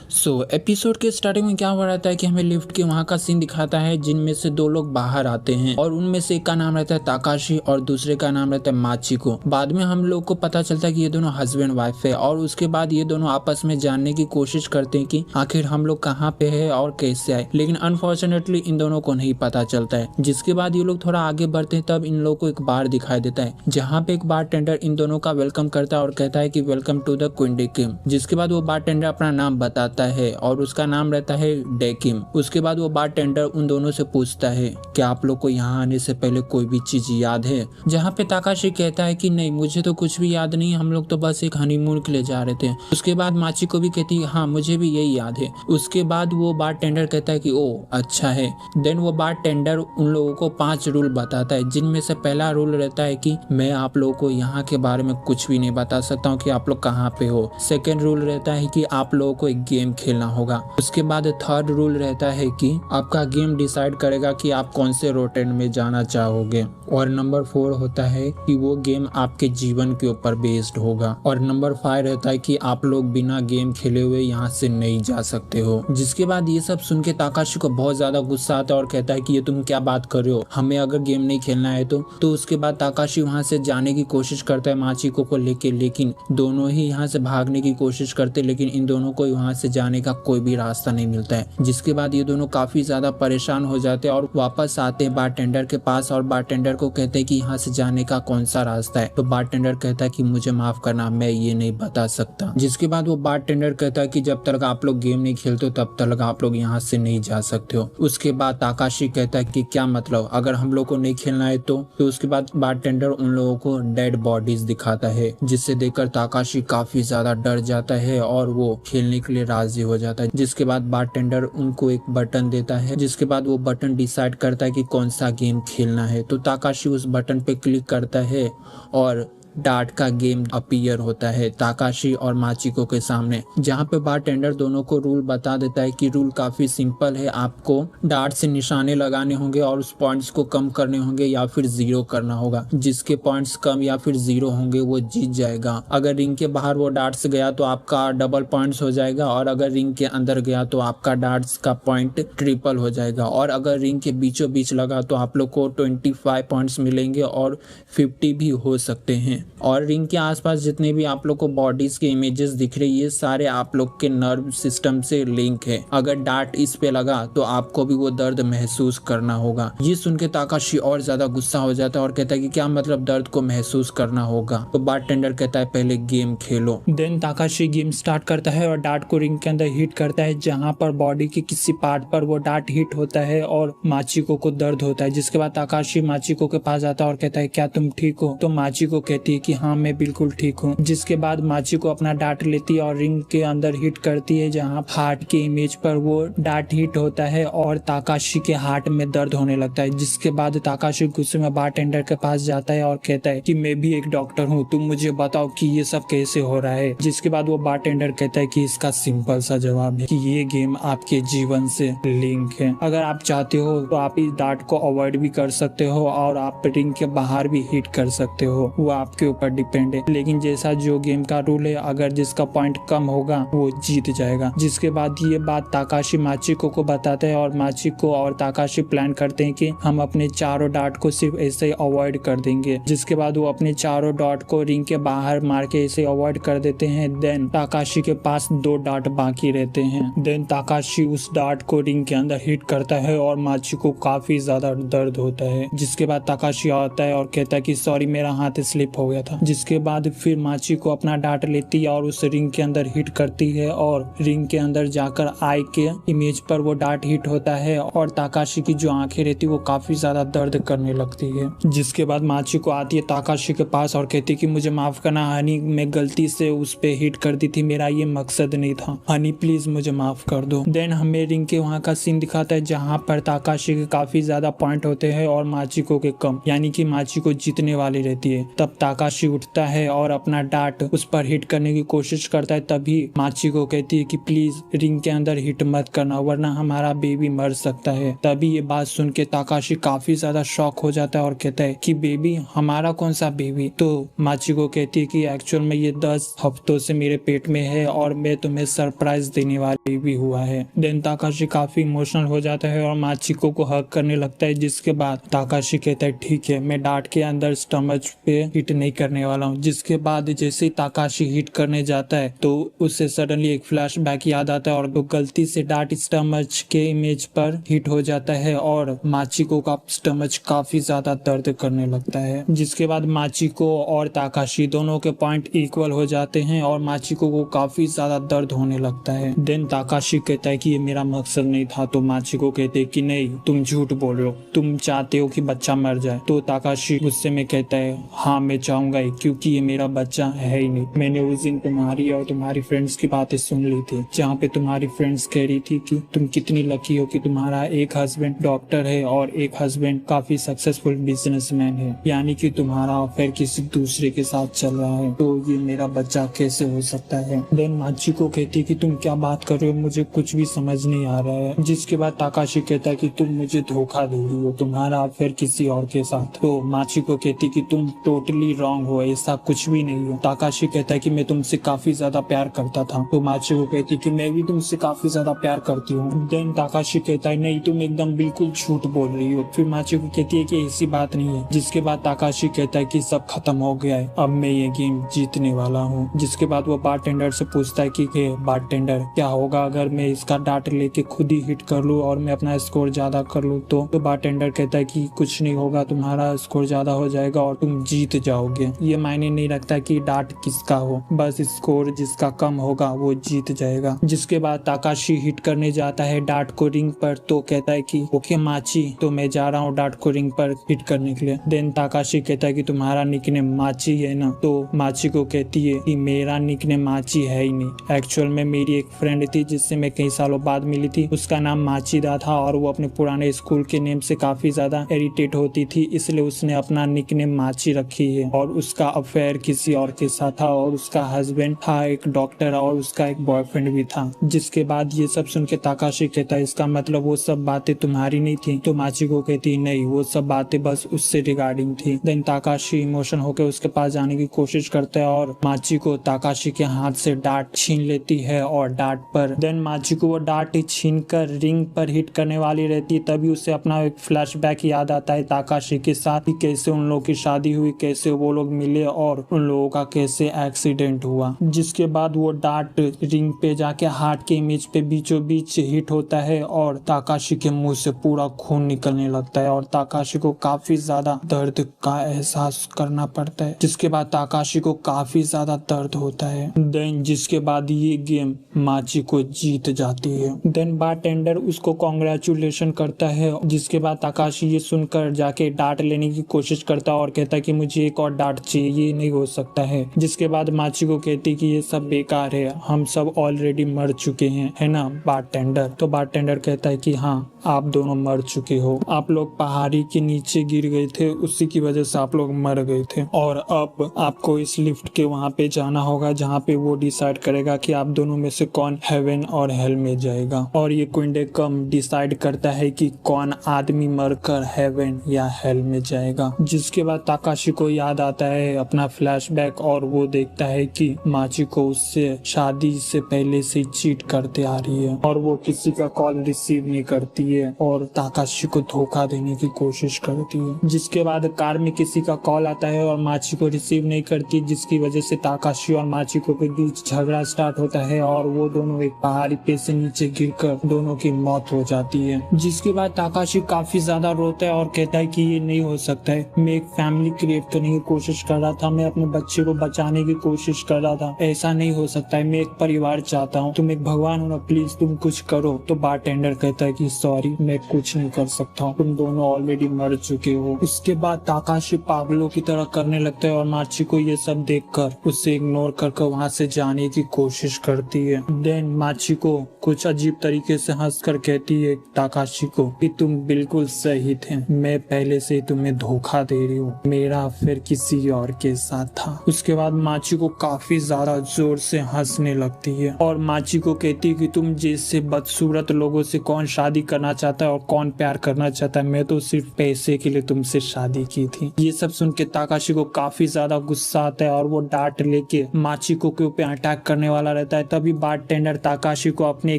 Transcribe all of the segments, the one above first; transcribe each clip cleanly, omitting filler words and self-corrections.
Episode के starting में क्या हो रहता है कि हमें लिफ्ट के वहाँ का सीन दिखाता है जिनमें से दो लोग बाहर आते हैं और उनमें से एक का नाम रहता है ताकाशी और दूसरे का नाम रहता है माचिको। बाद में हम लोग को पता चलता है कि ये दोनों हस्बैंड वाइफ है और उसके बाद ये दोनों आपस में जानने की कोशिश करते हैं कि आखिर हम लोग कहाँ पे है और कैसे आए, लेकिन अनफॉर्चुनेटली इन दोनों को नहीं पता चलता है। जिसके बाद ये लोग थोड़ा आगे बढ़ते हैं तब इन लोगों को एक बार दिखाई देता है जहाँ पे एक बार टेंडर इन दोनों का वेलकम करता है और कहता है कि वेलकम टू द क्वीन डेकिम। जिसके बाद वो बार टेंडर अपना नाम बताता है और उसका नाम रहता है डेकिम। उसके बाद वो बार टेंडर उन दोनों से पूछता है कि आप लोग को यहाँ आने से पहले कोई भी चीज याद है, जहाँ पे ताकाशी कहता है कि नहीं मुझे तो कुछ भी याद नहीं, हम लोग तो बस एक हनीमून के लिए जा रहे थे। उसके बाद माची को भी कहती है हाँ मुझे भी यही याद है। उसके बाद वो बार टेंडर कहता है कि ओ अच्छा है। देन वो बार टेंडर उन लोगों को 5 रूल बताता है जिनमें से पहला रूल रहता है कि मैं आप लोगों को यहाँ के बारे में कुछ भी नहीं बता सकता हूँ कि आप लोग कहाँ पे हो। सेकेंड रूल रहता है कि आप लोगों को एक गेम खेलना होगा। उसके बाद थर्ड रूल रहता है कि आपका गेम डिसाइड करेगा कि आप कौन से रोटेट में जाना चाहोगे। और नंबर 4 होता है कि वो गेम आपके जीवन के ऊपर बेस्ड होगा। और नंबर 5 रहता है कि आप लोग बिना गेम खेले हुए यहाँ से नहीं जा सकते हो। जिसके बाद ये सब सुन के ताकाशी को बहुत ज्यादा गुस्सा आता है और कहता है कि ये तुम क्या बात कर रहे हो, हमें अगर गेम नहीं खेलना है तो उसके बाद ताकाशी वहाँ से जाने की कोशिश करता है माचिको को लेके, लेकिन दोनों ही यहाँ से भागने की कोशिश करते लेकिन इन दोनों को वहाँ से जाने का कोई भी रास्ता नहीं मिलता है। जिसके बाद ये दोनों काफी ज्यादा परेशान हो जाते हैं और वापस आते हैं बारटेंडर के पास और बारटेंडर को कहते हैं कि यहाँ से जाने का कौन सा रास्ता है। तो बारटेंडर कहता है कि मुझे माफ करना, मैं ये नहीं बता सकता। जिसके बाद वो बारटेंडर कहता है कि जब तक आप लोग गेम नहीं खेलते तब तक आप लोग यहाँ से नहीं जा सकते हो। उसके बाद ताकाशी कहता है कि क्या मतलब, अगर हम लोग को नहीं खेलना है तो उसके बाद बारटेंडर उन लोगों को डेड बॉडीज दिखाता है जिससे देखकर ताकाशी काफी ज्यादा डर जाता है और वो खेलने के लिए राजी हो जाता है। जिसके बाद बारटेंडर उनको एक बटन देता है जिसके बाद वो बटन डिसाइड करता है कि कौन सा गेम खेलना है। तो ताकाशी उस बटन पे क्लिक करता है और डार्ट का गेम अपीयर होता है ताकाशी और माचिको के सामने, जहाँ पे बारटेंडर दोनों को रूल बता देता है कि रूल काफी सिंपल है, आपको डार्ट से निशाने लगाने होंगे और उस पॉइंट्स को कम करने होंगे या फिर 0 करना होगा। जिसके पॉइंट्स कम या फिर 0 होंगे वो जीत जाएगा। अगर रिंग के बाहर वो डार्ट से गया तो आपका डबल पॉइंट्स हो जाएगा और अगर रिंग के अंदर गया तो आपका डार्ट्स का पॉइंट ट्रिपल हो जाएगा। और अगर रिंग के बीचों बीच लगा तो आप लोग को 25 पॉइंट्स मिलेंगे और 50 भी हो सकते हैं। और रिंग के आसपास जितने भी आप लोग को बॉडीज के इमेजेस दिख रही है ये सारे आप लोग के नर्व सिस्टम से लिंक है। अगर डार्ट इस पे लगा तो आपको भी वो दर्द महसूस करना होगा। ये सुन के ताकाशी और ज्यादा गुस्सा हो जाता है और कहता है कि क्या मतलब दर्द को महसूस करना होगा। तो बारटेंडर कहता है पहले गेम खेलो। देन ताकाशी गेम स्टार्ट करता है और डार्ट को रिंग के अंदर हिट करता है जहाँ पर बॉडी के किसी पार्ट पर वो डार्ट हिट होता है और माचिको को दर्द होता है। जिसके बाद ताकाशी माचिको के पास आता है और कहता है क्या तुम ठीक हो। तो माचिको कहती है कि हाँ मैं बिल्कुल ठीक हूँ। जिसके बाद माचिको अपना डार्ट लेती है और रिंग के अंदर हिट करती है जहाँ हार्ट के इमेज पर वो डार्ट हिट होता है और ताकाशी के हार्ट में दर्द होने लगता है। जिसके बाद ताकाशी गुस्से में बारटेंडर के पास जाता है और कहता है कि मैं भी एक डॉक्टर हूँ, तुम मुझे बताओ कि ये सब कैसे हो रहा है। जिसके बाद वो बारटेंडर कहता है कि इसका सिंपल सा जवाब है कि ये गेम आपके जीवन से लिंक है। अगर आप चाहते हो तो आप इस डार्ट को अवॉइड भी कर सकते हो और आप रिंग के बाहर भी हिट कर सकते हो, वो आपके ऊपर डिपेंड है। लेकिन जैसा जो गेम का रूल है अगर जिसका पॉइंट कम होगा वो जीत जाएगा। जिसके बाद ये बात ताकाशी माचिको को बताता है और माचिको और ताकाशी प्लान करते हैं कि हम अपने चारों डार्ट को सिर्फ ऐसे अवॉइड कर देंगे। जिसके बाद वो अपने चारों डार्ट को रिंग के बाहर मार के ऐसे अवॉइड कर देते हैं। देन ताकाशी के पास 2 डार्ट बाकी रहते हैं। देन ताकाशी उस डार्ट को रिंग के अंदर हिट करता है और माचिको काफी ज्यादा दर्द होता है। जिसके बाद ताकाशी आता है और कहता है कि सॉरी मेरा हाथ स्लिप हो गया था। जिसके बाद फिर माचिको अपना डार्ट लेती है और उस रिंग के अंदर हिट करती है और रिंग के अंदर जाकर आई के इमेज पर वो डार्ट हिट होता है और ताकाशी की जो आंखें रहती है वो काफी ज्यादा दर्द करने लगती है। जिसके बाद माचिको आती है ताकाशी के पास और कहती है कि मुझे माफ करना हनी, मैं गलती से उस पे हिट कर दी थी, मेरा ये मकसद नहीं था, हनी प्लीज मुझे माफ कर दो। देन हमें रिंग के वहाँ का सीन दिखाता है जहाँ पर ताकाशी के काफी ज्यादा पॉइंट होते हैं और माचिको के कम, यानी कि माचिको जीतने वाली रहती है। तब ताकाशी उठता है और अपना डांट उस पर हिट करने की कोशिश करता है। तभी माचिको कहती है कि प्लीज रिंग के अंदर हिट मत करना वरना हमारा बेबी मर सकता है। तभी ये बात सुन के ताकाशी काफी ज्यादा शॉक हो जाता है और कहता है कि बेबी, हमारा कौन सा बेबी? तो माचिको कहती है कि एक्चुअल में ये 10 हफ्तों से मेरे पेट में है और मैं तुम्हें सरप्राइज देने वाली भी हुआ है। देन ताकाशी काफी इमोशनल हो जाता है और माचिको को हग करने लगता है। जिसके बाद ताकाशी कहता है ठीक है, मैं डांट के अंदर स्टमच पे हिट नहीं करने वाला हूँ। जिसके बाद जैसे ही ताकाशी हिट करने जाता है तो उसे सडनली एक फ्लैशबैक याद आता है और वो गलती से डांट स्टमच के इमेज पर हिट हो जाता है और माचिको का स्टमच काफी ज्यादा दर्द करने लगता है। जिसके बाद माचिको और ताकाशी दोनों के पॉइंट इक्वल हो जाते हैं और माचिको को काफी ज्यादा दर्द होने लगता है। देन ताकाशी कहता है कि ये मेरा मकसद नहीं था। तो माचिको कहते हैं कि नहीं, तुम झूठ बोल रहे हो, तुम चाहते हो कि बच्चा मर जाए। तो ताकाशी गुस्से में कहता है हाँ मैं चाहूंगा ही, क्योंकि ये मेरा बच्चा है ही नहीं। मैंने उस दिन तुम्हारी और तुम्हारी फ्रेंड्स की बातें सुन ली थी जहाँ पे तुम्हारी फ्रेंड्स कह रही थी कि तुम कितनी लकी हो कि तुम्हारा एक हस्बैंड डॉक्टर है और एक हस्बैंड काफी सक्सेसफुल बिजनेसमैन है, यानी कि तुम्हारा अफेयर किसी दूसरे के साथ चल रहा है। तो ये मेरा बच्चा कैसे हो सकता है? देन माचिको कहती है कि तुम क्या बात कर रहे हो, मुझे कुछ भी समझ नहीं आ रहा है। जिसके बाद ताकाशी कहता है कि तुम मुझे धोखा दे रही हो, तुम्हारा अफेयर किसी और के साथ। तो माचिको कहती कि तुम टोटली रॉन्ग हो, ऐसा कुछ भी नहीं हो। ताकाशी कहता है कि मैं तुमसे काफी ज्यादा प्यार करता था। तो माचिको कहती कि मैं भी तुमसे काफी ज्यादा प्यार करती हूँ। देन ताकाशी कहता है नहीं, तुम एकदम बिल्कुल झूठ बोल रही हो। फिर माचिको कहती है कि ऐसी बात नहीं है। जिसके बाद ताकाशी कहता है कि सब खत्म हो गया है, अब मैं ये गेम जीतने वाला हूँ। जिसके बाद वो बारटेंडर से पूछता है कि बारटेंडर, क्या होगा अगर मैं इसका डांट लेके खुद ही हिट कर लूँ और मैं अपना स्कोर ज्यादा कर लूँ? तो बारटेंडर कहता है कि कुछ नहीं होगा, तुम्हारा स्कोर ज्यादा हो जाएगा और तुम जीत जाओगे। ये मायने नहीं रखता कि डांट किसका हो, बस स्कोर जिसका कम होगा वो जीत जाएगा। जिसके बाद ताकाशी हिट करने जाता है डांट को रिंग पर। तो कहता है कि ओके माची, तो मैं जा रहा हूँ डांट को रिंग पर हिट करने के लिए। देन ताकाशी कहता है कि तुम्हारा निकनेम माची है ना? तो माची को कहती है कि मेरा निकनेम माची है ही नहीं। एक्चुअल में मेरी एक फ्रेंड थी जिससे मैं कई सालों बाद मिली थी, उसका नाम माचीदा था और वो अपने पुराने स्कूल के नेम से काफी ज्यादा इरिटेट होती थी, इसलिए उसने अपना निकनेम माची रखी है। और उसका अफेयर किसी और के साथ था और उसका हस्बैंड था एक डॉक्टर और उसका एक बॉयफ्रेंड भी था। जिसके बाद ये सब सुन के ताकाशी कहता है इसका मतलब वो सब बातें तुम्हारी नहीं थी? तो माचिको कहती नहीं, वो सब बातें बस उससे रिगार्डिंग थी। देन ताकाशी इमोशन होकर उसके पास जाने की कोशिश करता है और माचिको ताकाशी के हाथ से डांट छीन लेती है और डांट पर देन माचिको वो डांट छीन कर रिंग पर हिट करने वाली रहती है। तभी उसे अपना एक फ्लैशबैक याद आता है ताकाशी के साथ कि कैसे उन लोगों की शादी हुई, कैसे वो लोग मिले और उन लोगों का कैसे एक्सीडेंट हुआ। जिसके बाद वो डांट रिंग पे जाके हार्ट के इमेज पे बीचों बीच हिट होता है और ताकाशी के मुंह से पूरा खून निकलने लगता है और ताकाशी को काफी ज्यादा दर्द का एहसास करना पड़ता है। जिसके बाद ताकाशी को काफी ज्यादा दर्द होता है। देन जिसके बाद ये गेम माचिको जीत जाती है। देन बारटेंडर उसको कॉन्ग्रेचुलेशन करता है। जिसके बाद ताकाशी ये सुनकर जाके डांट लेने की कोशिश करता है और कहता है कि मुझे एक और डांट चाहिए, ये नहीं हो सकता है। जिसके बाद माचिको कहती कि ये सब बेकार है, हम सब ऑलरेडी मर चुके हैं, है ना बारटेंडर? तो बारटेंडर कहता है कि हाँ, आप दोनों मर चुके हो, आप लोग पहाड़ी के नीचे गिर गए थे, उसी की वजह से आप लोग मर गए थे और अब आपको इस लिफ्ट के वहाँ पे जाना होगा जहाँ पे वो डिसाइड करेगा कि आप दोनों में से कौन हेवन और हेल में जाएगा। और ये क्विंडेकम डिसाइड करता है कि कौन आदमी मरकर हेवन या हेल में जाएगा। जिसके बाद ताकाशी को याद आता है अपना फ्लैशबैक और वो देखता है कि माचिको उससे शादी से पहले से चीट करते आ रही है और वो किसी का कॉल रिसीव नहीं करती है और ताकाशी को धोखा देने की कोशिश करती है। जिसके बाद कार में किसी का कॉल आता है और माचिको रिसीव नहीं करती, जिसकी वजह से ताकाशी और माचिको के बीच झगड़ा स्टार्ट होता है और वो दोनों एक पहाड़ी पे से नीचे गिरकर दोनों की मौत हो जाती है। जिसके बाद ताकाशी काफी ज्यादा रोता है और कहता है कि ये नहीं हो सकता है, मैं एक फैमिली क्रिएट करने की कोशिश कर रहा था, मैं अपने बच्चे को बचाने की कोशिश कर रहा था, ऐसा नहीं हो सकता है, मैं एक परिवार चाहता हूँ, तुम एक भगवान हो ना, प्लीज तुम कुछ करो। तो बारटेंडर कहता है कि सॉरी, मैं कुछ नहीं कर सकता हूँ, तुम दोनों ऑलरेडी मर चुके हो। इसके बाद ताकाशी पागलों की तरह करने लगता है और माचिको ये सब देखकर उसे इग्नोर करके वहाँ से जाने की कोशिश करती है। देन माचिको कुछ अजीब तरीके से हंसकर कहती है ताकाशी को कि तुम बिल्कुल सही थे, मैं पहले से तुम्हें धोखा दे रही हूँ, मेरा फिर किसी किसी और के साथ था। उसके बाद माचिको काफी ज्यादा जोर से हंसने लगती है और माचिको कहती है कि तुम जैसे बदसूरत लोगों से कौन शादी करना चाहता है और कौन प्यार करना चाहता है, मैं तो सिर्फ पैसे के लिए तुमसे शादी की थी। ये सब सुन के ताकाशी को काफी ज्यादा गुस्सा आता है और वो डांट लेके माचिको के ऊपर अटैक करने वाला रहता है। तभी बारटेंडर ताकाशी को अपने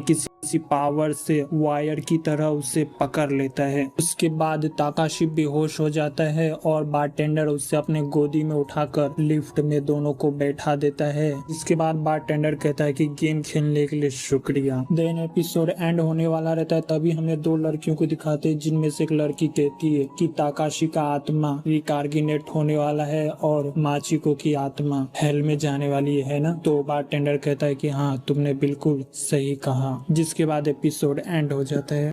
किसी पावर से वायर की तरह उसे पकड़ लेता है। उसके बाद ताकाशी बेहोश हो जाता है और बारटेंडर उसे अपने गोदी में उठाकर लिफ्ट में दोनों को बैठा देता है। इसके बाद बारटेंडर कहता है कि गेम खेलने के लिए शुक्रिया। देन एपिसोड एंड होने वाला रहता है। तभी हमें दो लड़कियों को दिखाते हैं, जिनमें से एक लड़की कहती है कि ताकाशी का आत्मा रिकार्गिनेट होने वाला है और माचिको की आत्मा हेल में जाने वाली है ना। तो बारटेंडर कहता है कि हाँ, तुमने बिल्कुल सही कहा। जिसके बाद एपिसोड एंड हो जाता है।